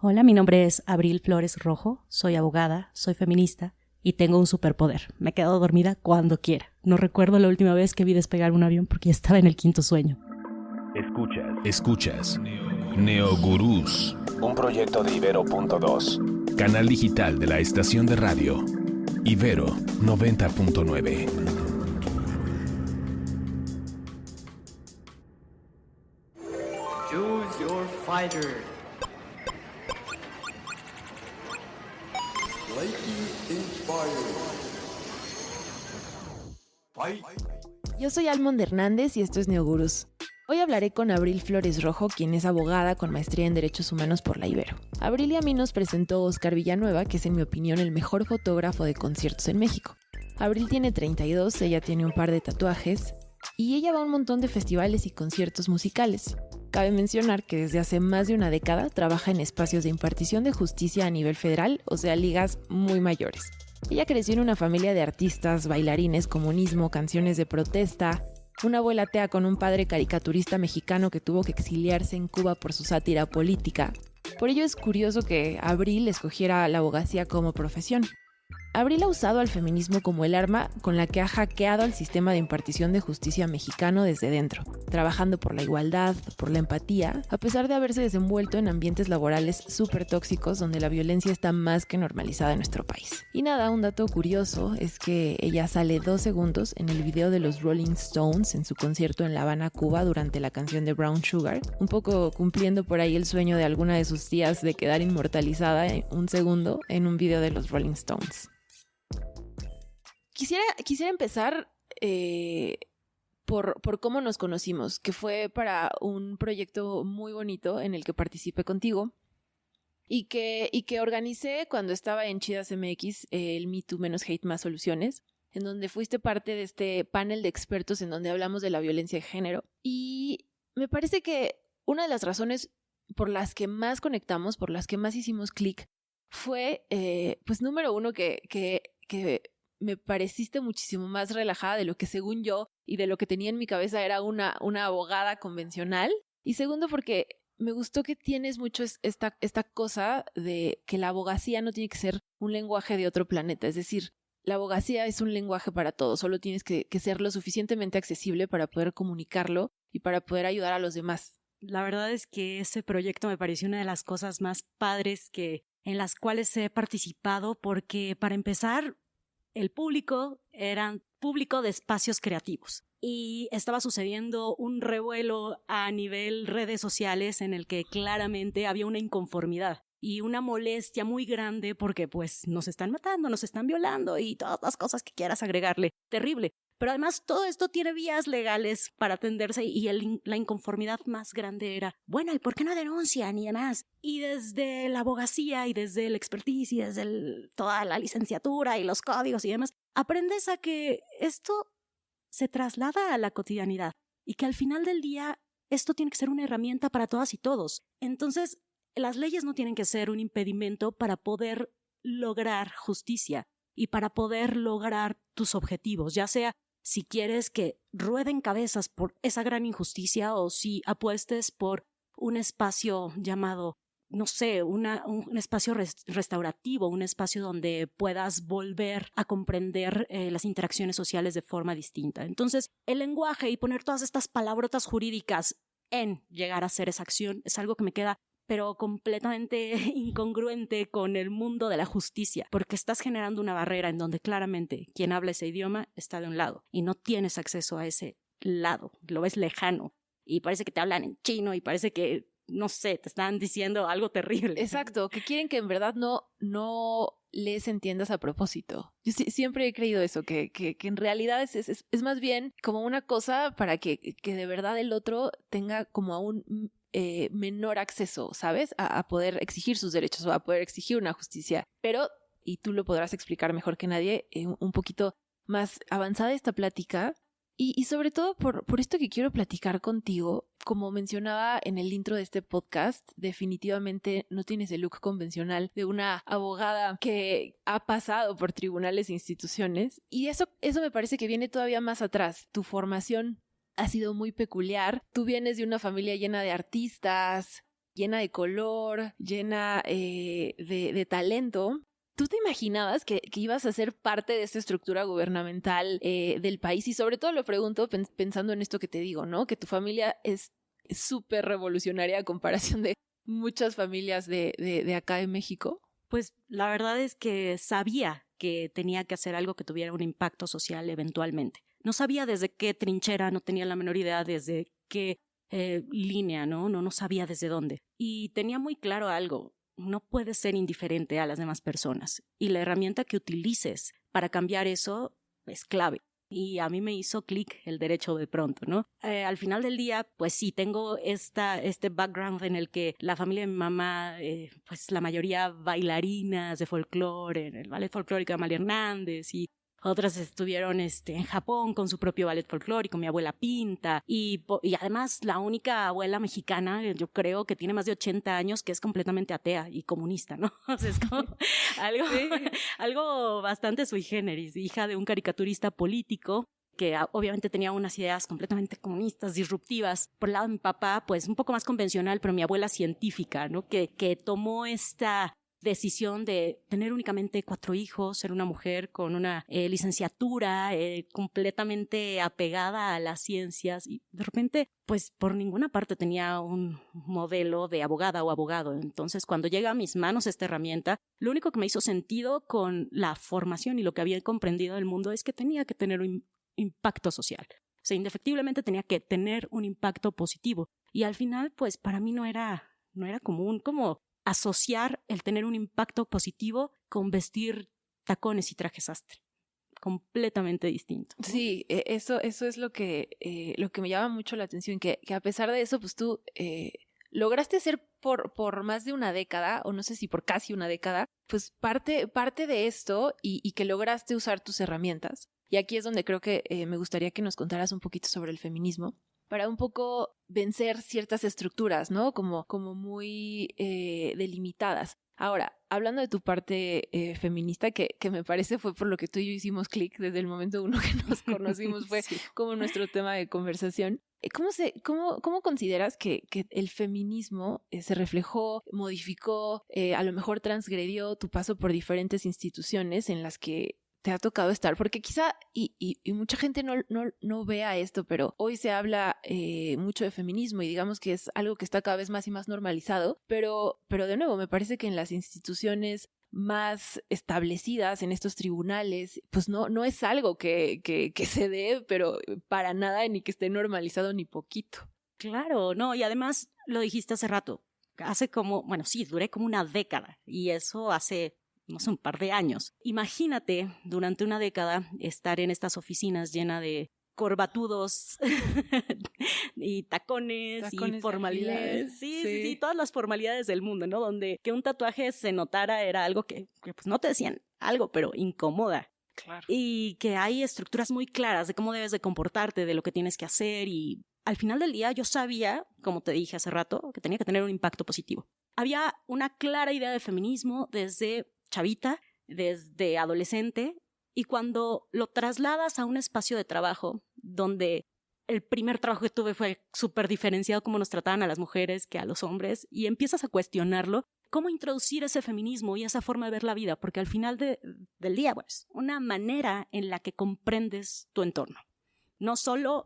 Hola, mi nombre es Abril Flores Rojo, soy abogada, soy feminista y tengo un superpoder. Me quedo dormida cuando quiera. No recuerdo la última vez que vi despegar un avión porque ya estaba en el quinto sueño. Escuchas Neogurús, un proyecto de Ibero.2, canal digital de la estación de radio Ibero 90.9. Choose your fighter. Yo soy Almond Hernández y esto es Neogurús. Hoy hablaré con Abril Flores Rojo, quien es abogada con maestría en Derechos Humanos por la Ibero. Abril y a mí nos presentó Oscar Villanueva, que es en mi opinión el mejor fotógrafo de conciertos en México. Abril tiene 32, ella tiene un par de tatuajes y ella va a un montón de festivales y conciertos musicales. Cabe mencionar que desde hace más de una década trabaja en espacios de impartición de justicia a nivel federal, o sea, ligas muy mayores. Ella creció en una familia de artistas, bailarines, comunismo, canciones de protesta, una abuela atea con un padre caricaturista mexicano que tuvo que exiliarse en Cuba por su sátira política. Por ello es curioso que Abril escogiera la abogacía como profesión. Abril ha usado al feminismo como el arma con la que ha hackeado al sistema de impartición de justicia mexicano desde dentro, trabajando por la igualdad, por la empatía, a pesar de haberse desenvuelto en ambientes laborales súper tóxicos donde la violencia está más que normalizada en nuestro país. Y nada, un dato curioso es que ella sale 2 segundos en el video de los Rolling Stones en su concierto en La Habana, Cuba, durante la canción de Brown Sugar, un poco cumpliendo por ahí el sueño de alguna de sus tías de quedar inmortalizada en un segundo en un video de los Rolling Stones. Quisiera empezar por cómo nos conocimos, que fue para un proyecto muy bonito en el que participé contigo y que organicé cuando estaba en Chidas MX, el Me Too Menos Hate Más Soluciones, en donde fuiste parte de este panel de expertos en donde hablamos de la violencia de género. Y me parece que una de las razones por las que más conectamos, por las que más hicimos clic, fue, pues número uno, que me pareciste muchísimo más relajada de lo que según yo y de lo que tenía en mi cabeza era una abogada convencional. Y segundo, porque me gustó que tienes mucho esta cosa de que la abogacía no tiene que ser un lenguaje de otro planeta. Es decir, la abogacía es un lenguaje para todos. Solo tienes que ser lo suficientemente accesible para poder comunicarlo y para poder ayudar a los demás. La verdad es que ese proyecto me pareció una de las cosas más padres en las cuales he participado porque, para empezar, el público era público de espacios creativos y estaba sucediendo un revuelo a nivel redes sociales en el que claramente había una inconformidad y una molestia muy grande porque pues nos están matando, nos están violando y todas las cosas que quieras agregarle. Terrible. Pero además todo esto tiene vías legales para atenderse y la inconformidad más grande era, bueno, ¿y por qué no denuncian y demás? Y desde la abogacía y desde el expertise y desde toda la licenciatura y los códigos y demás, aprendes a que esto se traslada a la cotidianidad y que al final del día esto tiene que ser una herramienta para todas y todos. Entonces, las leyes no tienen que ser un impedimento para poder lograr justicia y para poder lograr tus objetivos, ya sea si quieres que rueden cabezas por esa gran injusticia o si apuestes por un espacio llamado, no sé, un espacio restaurativo, un espacio donde puedas volver a comprender las interacciones sociales de forma distinta. Entonces, el lenguaje y poner todas estas palabrotas jurídicas en llegar a hacer esa acción es algo que me queda pero completamente incongruente con el mundo de la justicia, porque estás generando una barrera en donde claramente quien habla ese idioma está de un lado y no tienes acceso a ese lado, lo ves lejano y parece que te hablan en chino y parece que, no sé, te están diciendo algo terrible. Exacto, que quieren que en verdad no les entiendas a propósito. Yo siempre he creído eso, que en realidad es más bien como una cosa para que de verdad el otro tenga como aún menor acceso, ¿sabes? A poder exigir sus derechos o a poder exigir una justicia. Pero, y tú lo podrás explicar mejor que nadie, un poquito más avanzada esta plática y sobre todo por esto que quiero platicar contigo. Como mencionaba en el intro de este podcast, definitivamente no tienes el look convencional de una abogada que ha pasado por tribunales e instituciones y eso me parece que viene todavía más atrás. Tu formación ha sido muy peculiar. Tú vienes de una familia llena de artistas, llena de color, llena de talento. ¿Tú te imaginabas que ibas a ser parte de esta estructura gubernamental del país? Y sobre todo lo pregunto pensando en esto que te digo, ¿no? Que tu familia es súper revolucionaria a comparación de muchas familias de acá de México. Pues la verdad es que sabía que tenía que hacer algo que tuviera un impacto social eventualmente. No sabía desde qué trinchera, no tenía la menor idea desde qué línea, no sabía desde dónde. Y tenía muy claro algo. No puedes ser indiferente a las demás personas y la herramienta que utilices para cambiar eso es clave. Y a mí me hizo clic el derecho de pronto, ¿no? Al final del día, pues sí, tengo este background en el que la familia de mi mamá, pues la mayoría bailarinas de folclore, en el ballet folclórico de Amalia Hernández, y otras estuvieron en Japón con su propio ballet folclórico, mi abuela Pinta, y además la única abuela mexicana, yo creo, que tiene más de 80 años, que es completamente atea y comunista, ¿no? O sea, es como algo bastante sui generis, hija de un caricaturista político que obviamente tenía unas ideas completamente comunistas, disruptivas. Por el lado de mi papá, pues un poco más convencional, pero mi abuela científica, ¿no? Que tomó esta decisión de tener únicamente 4 hijos, ser una mujer con una licenciatura completamente apegada a las ciencias, y de repente pues por ninguna parte tenía un modelo de abogada o abogado. Entonces cuando llega a mis manos esta herramienta, lo único que me hizo sentido con la formación y lo que había comprendido del mundo es que tenía que tener un impacto social. O sea, indefectiblemente tenía que tener un impacto positivo, y al final pues para mí no era común como asociar el tener un impacto positivo con vestir tacones y traje sastre. Completamente distinto. Sí, eso es lo que me llama mucho la atención, que a pesar de eso, pues tú lograste ser por más de una década, o no sé si por casi una década, pues parte de esto y que lograste usar tus herramientas. Y aquí es donde creo que me gustaría que nos contaras un poquito sobre el feminismo, para un poco vencer ciertas estructuras, ¿no? Como muy delimitadas. Ahora, hablando de tu parte feminista, que me parece fue por lo que tú y yo hicimos clic desde el momento uno que nos conocimos, fue sí, como nuestro tema de conversación. ¿Cómo consideras que el feminismo se reflejó, modificó, a lo mejor transgredió tu paso por diferentes instituciones en las que te ha tocado estar? Porque quizá, y mucha gente no vea esto, pero hoy se habla mucho de feminismo y digamos que es algo que está cada vez más y más normalizado, pero de nuevo, me parece que en las instituciones más establecidas, en estos tribunales, pues no es algo que se dé, pero para nada, ni que esté normalizado ni poquito. Claro, no, y además lo dijiste hace rato, duré como una década, y eso hace no sé, un par de años. Imagínate durante una década estar en estas oficinas llenas de corbatudos y tacones y formalidades. Sí, todas las formalidades del mundo, ¿no? Donde que un tatuaje se notara era algo que pues no te decían algo, pero incomoda. Claro. Y que hay estructuras muy claras de cómo debes de comportarte, de lo que tienes que hacer, y al final del día yo sabía, como te dije hace rato, que tenía que tener un impacto positivo. Había una clara idea de feminismo desde chavita, desde adolescente, y cuando lo trasladas a un espacio de trabajo donde el primer trabajo que tuve fue súper diferenciado cómo nos trataban a las mujeres que a los hombres, y empiezas a cuestionarlo, cómo introducir ese feminismo y esa forma de ver la vida, porque al final del día, pues, una manera en la que comprendes tu entorno. No solo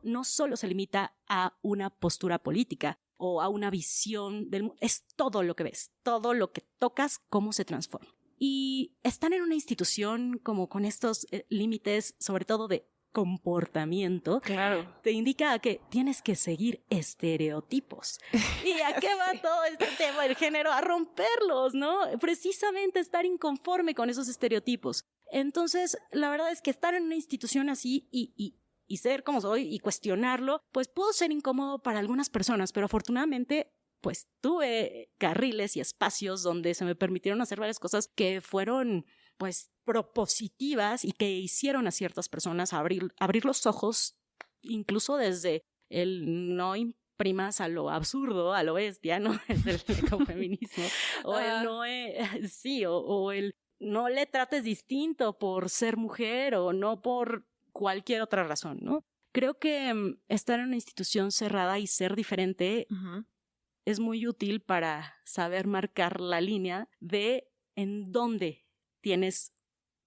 se limita a una postura política o a una visión del mundo, es todo lo que ves, todo lo que tocas, cómo se transforma. Y estar en una institución como con estos límites, sobre todo de comportamiento, claro, te indica que tienes que seguir estereotipos. ¿Y a qué va todo este tema del género? A romperlos, ¿no? Precisamente estar inconforme con esos estereotipos. Entonces, la verdad es que estar en una institución así y ser como soy y cuestionarlo, pues pudo ser incómodo para algunas personas, pero afortunadamente pues tuve carriles y espacios donde se me permitieron hacer varias cosas que fueron pues propositivas y que hicieron a ciertas personas abrir los ojos, incluso desde el no imprimas a lo absurdo, a lo bestia, ¿no? Es el ecofeminismo. O el no, o el no le trates distinto por ser mujer o no por cualquier otra razón, ¿no? Creo que estar en una institución cerrada y ser diferente es muy útil para saber marcar la línea de en dónde tienes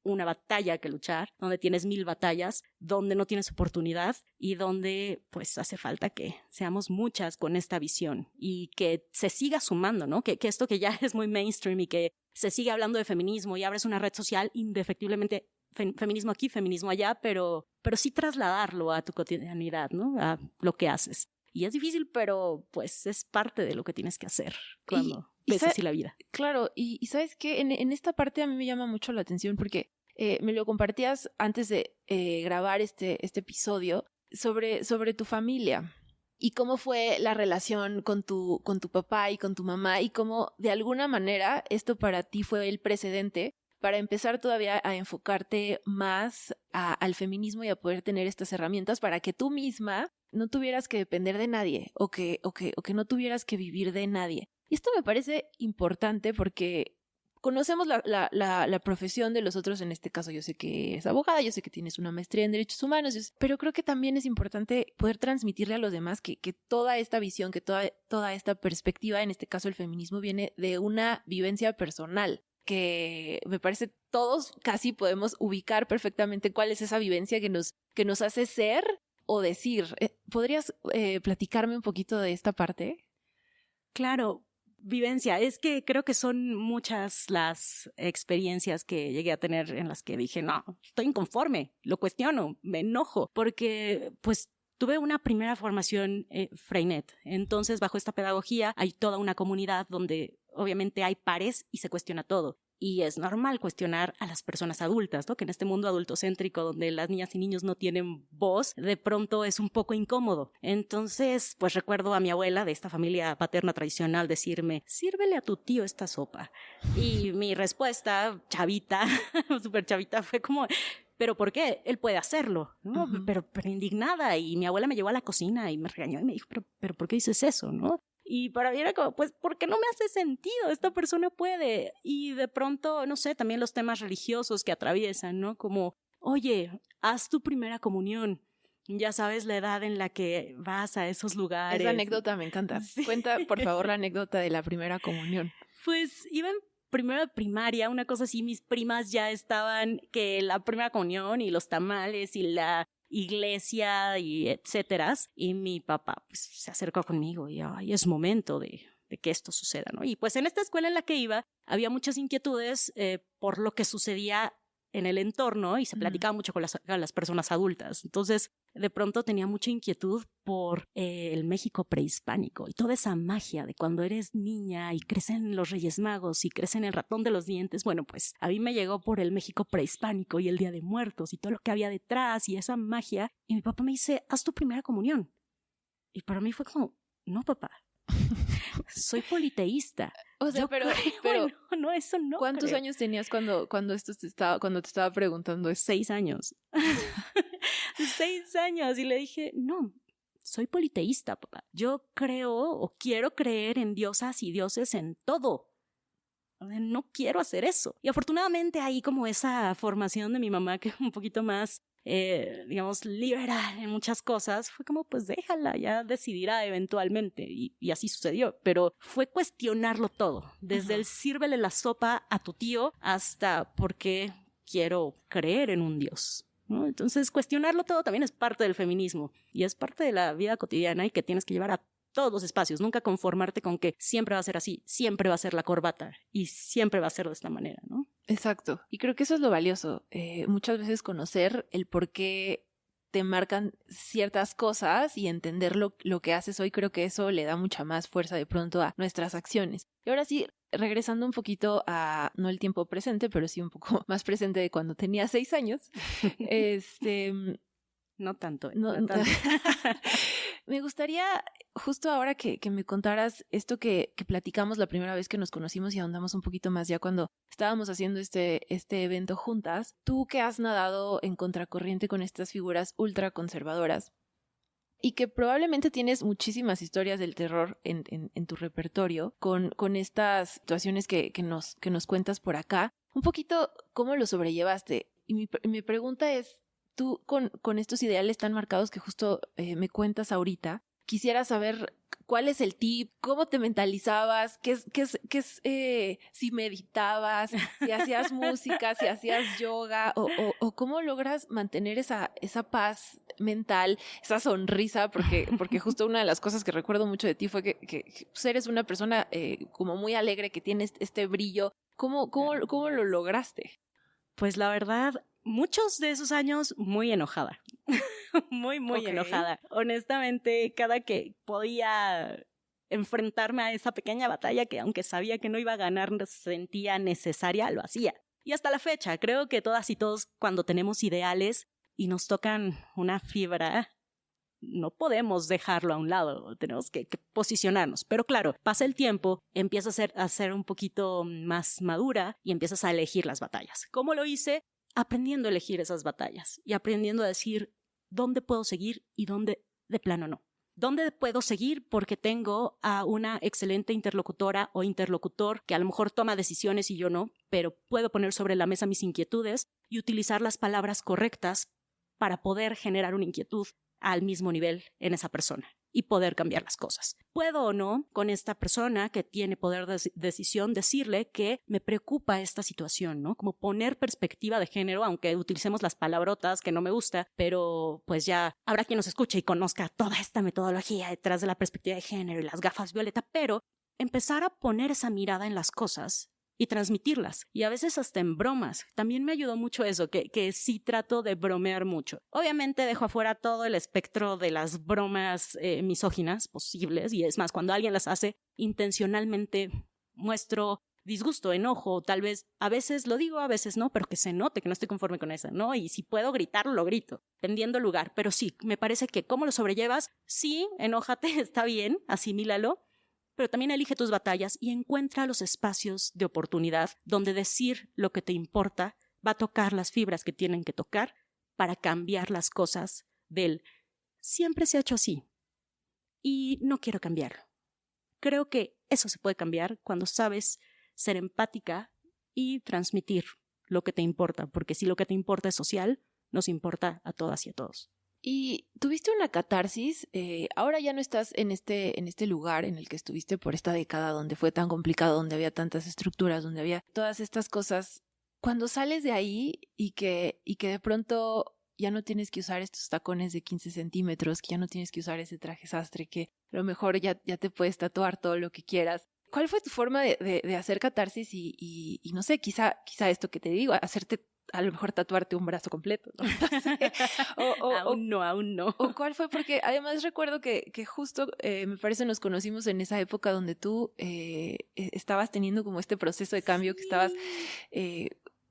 una batalla que luchar, donde tienes 1000 batallas, donde no tienes oportunidad y donde pues hace falta que seamos muchas con esta visión y que se siga sumando, ¿no? Que esto que ya es muy mainstream y que se sigue hablando de feminismo y abres una red social, indefectiblemente feminismo aquí, feminismo allá, pero sí trasladarlo a tu cotidianidad, ¿no? A lo que haces. Y es difícil, pero pues es parte de lo que tienes que hacer cuando ves así la vida. Claro, y ¿sabes qué? En esta parte a mí me llama mucho la atención porque me lo compartías antes de grabar este episodio sobre tu familia y cómo fue la relación con tu papá y con tu mamá y cómo de alguna manera esto para ti fue el precedente para empezar todavía a enfocarte más al feminismo y a poder tener estas herramientas para que tú misma no tuvieras que depender de nadie o que no tuvieras que vivir de nadie. Y esto me parece importante porque conocemos la profesión de los otros. En este caso yo sé que eres abogada, yo sé que tienes una maestría en derechos humanos, pero creo que también es importante poder transmitirle a los demás que toda esta visión, que toda esta perspectiva, en este caso el feminismo, viene de una vivencia personal, que me parece todos casi podemos ubicar perfectamente cuál es esa vivencia que nos hace ser o decir. ¿Podrías platicarme un poquito de esta parte? Claro. Vivencia, es que creo que son muchas las experiencias que llegué a tener en las que dije, no, estoy inconforme, lo cuestiono, me enojo, porque pues tuve una primera formación Freinet. Entonces, bajo esta pedagogía hay toda una comunidad donde obviamente hay pares y se cuestiona todo. Y es normal cuestionar a las personas adultas, ¿no? Que en este mundo adultocéntrico donde las niñas y niños no tienen voz, de pronto es un poco incómodo. Entonces, pues recuerdo a mi abuela de esta familia paterna tradicional decirme, sírvele a tu tío esta sopa. Y mi respuesta, chavita, súper chavita, fue como, ¿pero por qué? Él puede hacerlo, ¿no? Uh-huh. Pero indignada. Y mi abuela me llevó a la cocina y me regañó y me dijo, pero ¿por qué dices eso, no? Y para mí era como, pues, porque no me hace sentido, esta persona puede. Y de pronto, no sé, también los temas religiosos que atraviesan, ¿no? Como, oye, haz tu primera comunión. Ya sabes la edad en la que vas a esos lugares. Esa anécdota me encanta. Sí. Cuenta, por favor, la anécdota de la primera comunión. Pues iba en primero de primaria, una cosa así, mis primas ya estaban, que la primera comunión y los tamales y la iglesia y etcétera, y mi papá pues se acercó conmigo y ay, es momento de que esto suceda, ¿no? Y pues en esta escuela en la que iba había muchas inquietudes por lo que sucedía en el entorno y se platicaba mucho con las personas adultas. Entonces, de pronto tenía mucha inquietud por el México prehispánico y toda esa magia de cuando eres niña y crecen los Reyes Magos y crecen el ratón de los dientes. Bueno, pues a mí me llegó por el México prehispánico y el Día de Muertos y todo lo que había detrás y esa magia. Y mi papá me dice, haz tu primera comunión. Y para mí fue como, no, papá. Soy politeísta. O sea, pero no, eso no. ¿Cuántos años tenías cuando te estaba preguntando eso? 6 años. 6 años. Y le dije, no, soy politeísta, papá. Yo creo o quiero creer en diosas y dioses en todo. No quiero hacer eso. Y afortunadamente hay como esa formación de mi mamá que es un poquito más digamos, liberal en muchas cosas, fue como, pues déjala, ya decidirá eventualmente, y así sucedió, pero fue cuestionarlo todo, desde el sírvele la sopa a tu tío hasta por qué quiero creer en un dios, ¿no? Entonces, cuestionarlo todo también es parte del feminismo, y es parte de la vida cotidiana y que tienes que llevar a todos los espacios, nunca conformarte con que siempre va a ser así, siempre va a ser la corbata, y siempre va a ser de esta manera, ¿no? Exacto. Y creo que eso es lo valioso. Muchas veces conocer el por qué te marcan ciertas cosas y entender lo que haces hoy, creo que eso le da mucha más fuerza de pronto a nuestras acciones. Y ahora sí, regresando un poquito a, no el tiempo presente, pero sí un poco más presente de cuando tenía 6 años. No tanto. No tanto. Me gustaría, justo ahora que me contaras esto que platicamos la primera vez que nos conocimos y ahondamos un poquito más ya cuando estábamos haciendo este evento juntas, tú que has nadado en contracorriente con estas figuras ultraconservadoras y que probablemente tienes muchísimas historias del terror en tu repertorio con estas situaciones que nos cuentas por acá, un poquito cómo lo sobrellevaste. Y mi pregunta es, tú con estos ideales tan marcados que justo me cuentas ahorita, quisiera saber cuál es el tip, cómo te mentalizabas, si meditabas, si hacías música, si hacías yoga, o cómo logras mantener esa paz mental, esa sonrisa, porque justo una de las cosas que recuerdo mucho de ti fue que pues eres una persona como muy alegre, que tienes este brillo. ¿Cómo lo lograste? Pues la verdad, muchos de esos años muy enojada. muy Okay. enojada. Honestamente, cada que podía enfrentarme a esa pequeña batalla que aunque sabía que no iba a ganar, sentía necesaria, lo hacía. Y hasta la fecha, creo que todas y todos cuando tenemos ideales y nos tocan una fibra, no podemos dejarlo a un lado, tenemos que posicionarnos. Pero claro, pasa el tiempo, empiezas a ser un poquito más madura y empiezas a elegir las batallas. ¿Cómo lo hice? Aprendiendo a elegir esas batallas y aprendiendo a decir dónde puedo seguir y dónde de plano no. ¿Dónde puedo seguir? Porque tengo a una excelente interlocutora o interlocutor que a lo mejor toma decisiones y yo no, pero puedo poner sobre la mesa mis inquietudes y utilizar las palabras correctas para poder generar una inquietud al mismo nivel en esa persona y poder cambiar las cosas. ¿Puedo o no con esta persona que tiene poder de decisión decirle que me preocupa esta situación, ¿no? Como poner perspectiva de género, aunque utilicemos las palabrotas que no me gusta, pero pues ya habrá quien nos escuche y conozca toda esta metodología detrás de la perspectiva de género y las gafas violeta, pero empezar a poner esa mirada en las cosas y transmitirlas, y a veces hasta en bromas. También me ayudó mucho eso, que sí trato de bromear mucho. Obviamente dejo afuera todo el espectro de las bromas misóginas posibles, y es más, cuando alguien las hace, intencionalmente muestro disgusto, enojo, tal vez, a veces lo digo, a veces no, pero que se note que no estoy conforme con eso, ¿no? Y si puedo gritarlo, lo grito, dependiendo el lugar. Pero sí, me parece que cómo lo sobrellevas, sí, enójate, está bien, asimílalo, pero también elige tus batallas y encuentra los espacios de oportunidad donde decir lo que te importa va a tocar las fibras que tienen que tocar para cambiar las cosas del siempre se ha hecho así y no quiero cambiarlo. Creo que eso se puede cambiar cuando sabes ser empática y transmitir lo que te importa, porque si lo que te importa es social, nos importa a todas y a todos. Y tuviste una catarsis, ahora ya no estás en este lugar en el que estuviste por esta década donde fue tan complicado, donde había tantas estructuras, donde había todas estas cosas. Cuando sales de ahí y que de pronto ya no tienes que usar estos tacones de 15 centímetros, que ya no tienes que usar ese traje sastre, que a lo mejor ya te puedes tatuar todo lo que quieras. ¿Cuál fue tu forma de hacer catarsis y no sé, quizá esto que te digo, hacerte a lo mejor tatuarte un brazo completo, ¿no? Aún no. ¿O cuál fue? Porque además recuerdo que justo, me parece, nos conocimos en esa época donde tú estabas teniendo como este proceso de cambio, sí, que estabas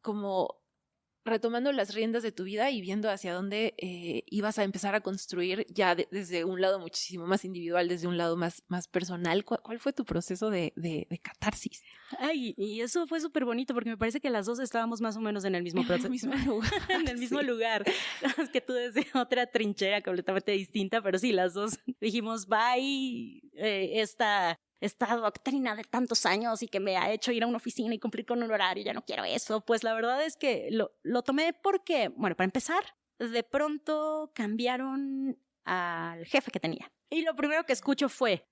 como retomando las riendas de tu vida y viendo hacia dónde ibas a empezar a construir ya desde un lado muchísimo más individual, desde un lado más personal. ¿Cuál fue tu proceso de catarsis? Ay, y eso fue súper bonito porque me parece que las dos estábamos más o menos en el mismo proceso. En el mismo lugar. En el mismo lugar. Es que tú desde otra trinchera completamente distinta, pero sí, las dos dijimos, bye, esta doctrina de tantos años y que me ha hecho ir a una oficina y cumplir con un horario, ya no quiero eso. Pues la verdad es que lo tomé porque, bueno, para empezar, de pronto cambiaron al jefe que tenía. Y lo primero que escucho fue,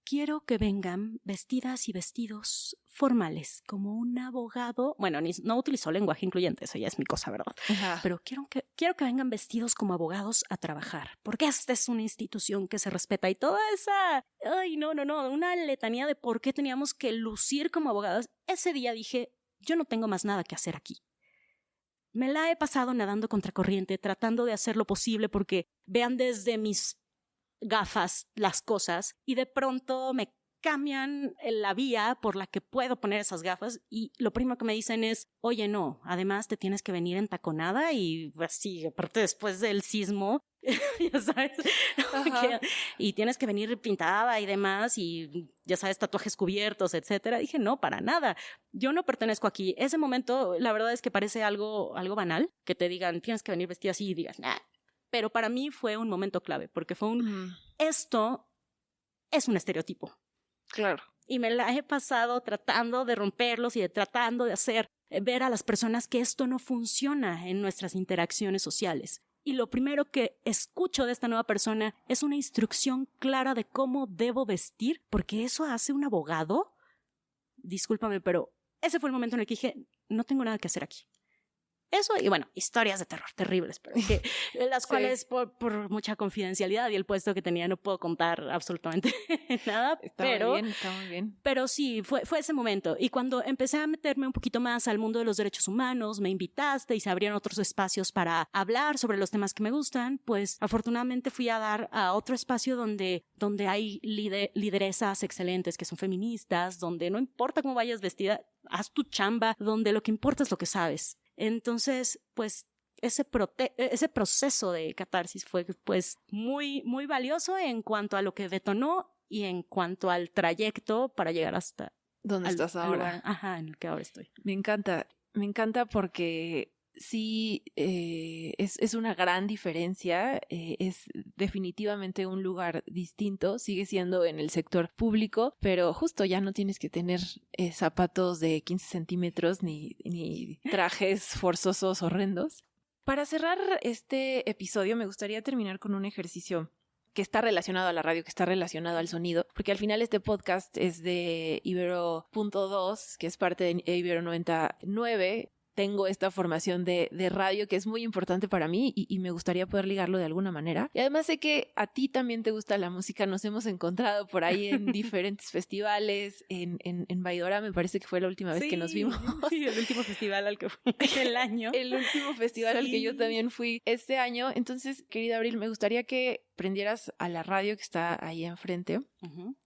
quiero que vengan vestidas y vestidos formales, como un abogado. Bueno, no utilizó lenguaje incluyente, eso ya es mi cosa, ¿verdad? Ajá. Pero quiero que vengan vestidos como abogados a trabajar, porque esta es una institución que se respeta y toda esa, una letanía de por qué teníamos que lucir como abogados. Ese día dije, yo no tengo más nada que hacer aquí. Me la he pasado nadando contracorriente, tratando de hacer lo posible porque vean desde mis gafas las cosas y de pronto me cambian la vía por la que puedo poner esas gafas y lo primero que me dicen es, oye, no, además te tienes que venir entaconada y así, aparte después del sismo, ya sabes, y tienes que venir pintada y demás y ya sabes, tatuajes cubiertos, etcétera. Dije, no, para nada, yo no pertenezco aquí. Ese momento, la verdad es que parece algo banal, que te digan, tienes que venir vestida así y digas, nah. Pero para mí fue un momento clave, porque fue esto es un estereotipo. Claro. Y me la he pasado tratando de romperlos y tratando de hacer ver a las personas que esto no funciona en nuestras interacciones sociales. y lo primero que escucho de esta nueva persona es una instrucción clara de cómo debo vestir, porque eso hace un abogado. Discúlpame, pero ese fue el momento en el que dije, no tengo nada que hacer aquí. Eso, y bueno, historias de terror terribles, pero que las cuales por mucha confidencialidad y el puesto que tenía no puedo contar absolutamente nada. Está muy bien. Pero sí, fue ese momento. Y cuando empecé a meterme un poquito más al mundo de los derechos humanos, me invitaste y se abrieron otros espacios para hablar sobre los temas que me gustan, pues afortunadamente fui a dar a otro espacio donde hay lideresas excelentes que son feministas, donde no importa cómo vayas vestida, haz tu chamba, donde lo que importa es lo que sabes. Entonces, pues, ese proceso de catarsis fue, pues, muy, muy valioso en cuanto a lo que detonó y en cuanto al trayecto para llegar hasta... ¿Dónde estás ahora? Ajá, en el que ahora estoy. Me encanta porque sí, es una gran diferencia, es definitivamente un lugar distinto, sigue siendo en el sector público, pero justo ya no tienes que tener zapatos de 15 centímetros ni trajes forzosos horrendos. Para cerrar este episodio me gustaría terminar con un ejercicio que está relacionado a la radio, que está relacionado al sonido, porque al final este podcast es de Ibero.2, que es parte de Ibero 99. Tengo esta formación de radio que es muy importante para mí y me gustaría poder ligarlo de alguna manera. Y además sé que a ti también te gusta la música. Nos hemos encontrado por ahí en diferentes festivales. En Baidora me parece que fue la última vez que nos vimos. Sí, el último festival al que fui el año. El último festival al que yo también fui este año. Entonces, querida Abril, me gustaría que prendieras a la radio que está ahí enfrente. Uh-huh.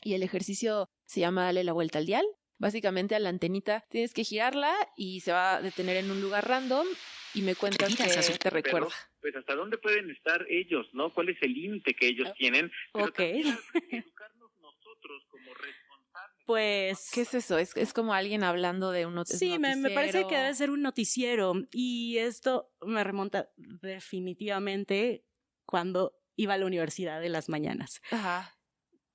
Y el ejercicio se llama Dale la vuelta al dial. Básicamente a la antenita tienes que girarla y se va a detener en un lugar random y me cuentas que te recuerda. Pues hasta dónde pueden estar ellos, ¿no? ¿Cuál es el límite que ellos tienen? Pero también educarnos nosotros como responsables. Pues... ¿Qué es eso? ¿Es como alguien hablando de un noticiero? Sí, me parece que debe ser un noticiero y esto me remonta definitivamente cuando iba a la universidad de las mañanas. Ajá.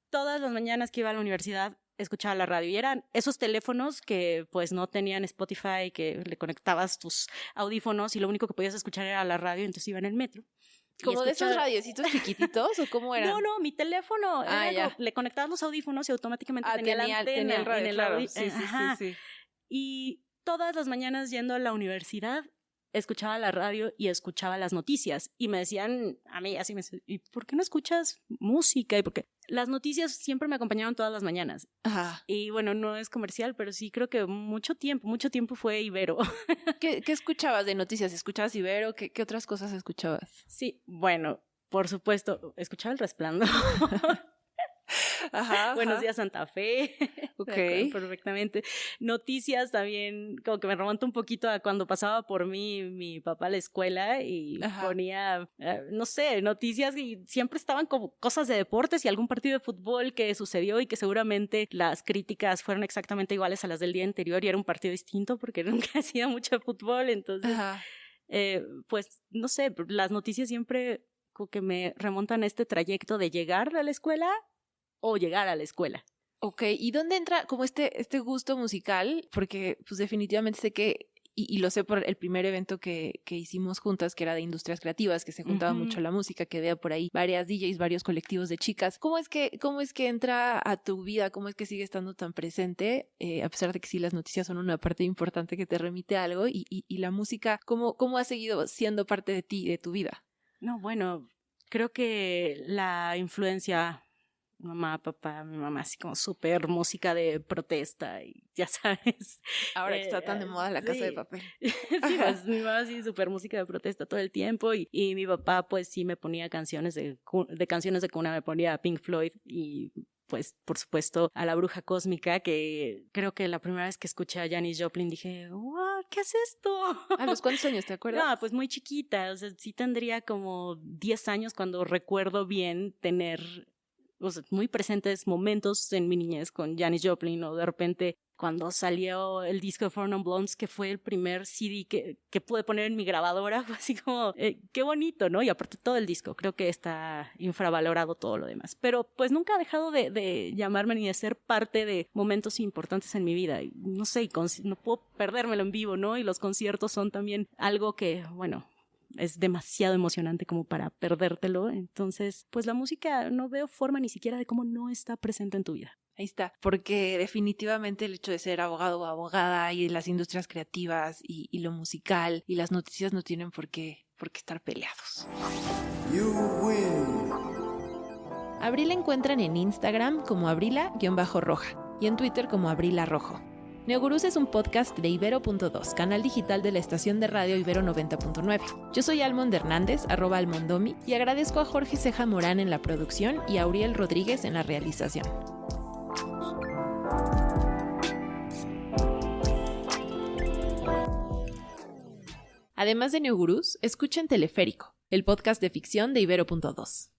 Todas las mañanas que iba a la universidad escuchaba la radio y eran esos teléfonos que pues no tenían Spotify, que le conectabas tus audífonos y lo único que podías escuchar era la radio, entonces iba en el metro. ¿Como de esos radiecitos chiquititos o cómo eran? No, mi teléfono. Le conectabas los audífonos y automáticamente tenía la antena. Tenía el radio, en el claro. Sí. Y todas las mañanas yendo a la universidad escuchaba la radio y escuchaba las noticias y me decían a mí así, ¿y por qué no escuchas música? Y porque las noticias siempre me acompañaron todas las mañanas. Ajá. Y bueno, no es comercial, pero sí creo que mucho tiempo fue Ibero. ¿Qué escuchabas de noticias? ¿Escuchabas Ibero? ¿Qué otras cosas escuchabas? Sí, bueno, por supuesto, escuchaba El Resplandor. Ajá. Buenos días, Santa Fe. Ok. Perfectamente. Noticias también, como que me remonta un poquito a cuando pasaba por mí mi papá a la escuela y ponía, no sé, noticias y siempre estaban como cosas de deportes y algún partido de fútbol que sucedió y que seguramente las críticas fueron exactamente iguales a las del día anterior y era un partido distinto porque nunca hacía mucho fútbol. Entonces, pues, no sé, las noticias siempre como que me remontan a este trayecto de llegar a la escuela o llegar a la escuela. Ok, ¿y dónde entra como este gusto musical? Porque pues definitivamente sé que, y lo sé por el primer evento que hicimos juntas, que era de industrias creativas, que se juntaba mucho la música, que había por ahí varias DJs, varios colectivos de chicas. ¿Cómo es que entra a tu vida? ¿Cómo es que sigue estando tan presente? A pesar de que sí las noticias son una parte importante que te remite a algo, y la música, ¿cómo ha seguido siendo parte de ti, de tu vida? No, bueno, creo que la influencia... Mamá, papá, mi mamá así como súper música de protesta y ya sabes. Ahora que está tan de moda la Casa de Papel. Sí, pues mi mamá sí súper música de protesta todo el tiempo y mi papá pues sí me ponía canciones de canciones de cuna, me ponía Pink Floyd y pues por supuesto a La Bruja Cósmica, que creo que la primera vez que escuché a Janis Joplin dije, wow, ¿qué es esto? ¿A los cuántos años te acuerdas? No, pues muy chiquita, o sea, sí tendría como 10 años cuando recuerdo bien tener... O sea, muy presentes momentos en mi niñez con Janis Joplin o de repente cuando salió el disco de Four Non Blondes, que fue el primer CD que pude poner en mi grabadora, fue así como, qué bonito, ¿no? Y aparte todo el disco, creo que está infravalorado todo lo demás. Pero pues nunca ha dejado de llamarme ni de ser parte de momentos importantes en mi vida. Y, no sé, no puedo perdérmelo en vivo, ¿no? Y los conciertos son también algo que, bueno... es demasiado emocionante como para perdértelo. Entonces, pues la música no veo forma ni siquiera de cómo no está presente en tu vida. Ahí está, porque definitivamente el hecho de ser abogado o abogada y las industrias creativas y lo musical y las noticias no tienen por qué estar peleados. Abril la encuentran en Instagram como abrila_roja y en Twitter como abrilarrojo. Neogurús es un podcast de Ibero.2, canal digital de la estación de radio Ibero 90.9. Yo soy Almond Hernández, @almondomi, y agradezco a Jorge Ceja Morán en la producción y a Uriel Rodríguez en la realización. Además de Neogurús, escuchen Teleférico, el podcast de ficción de Ibero.2.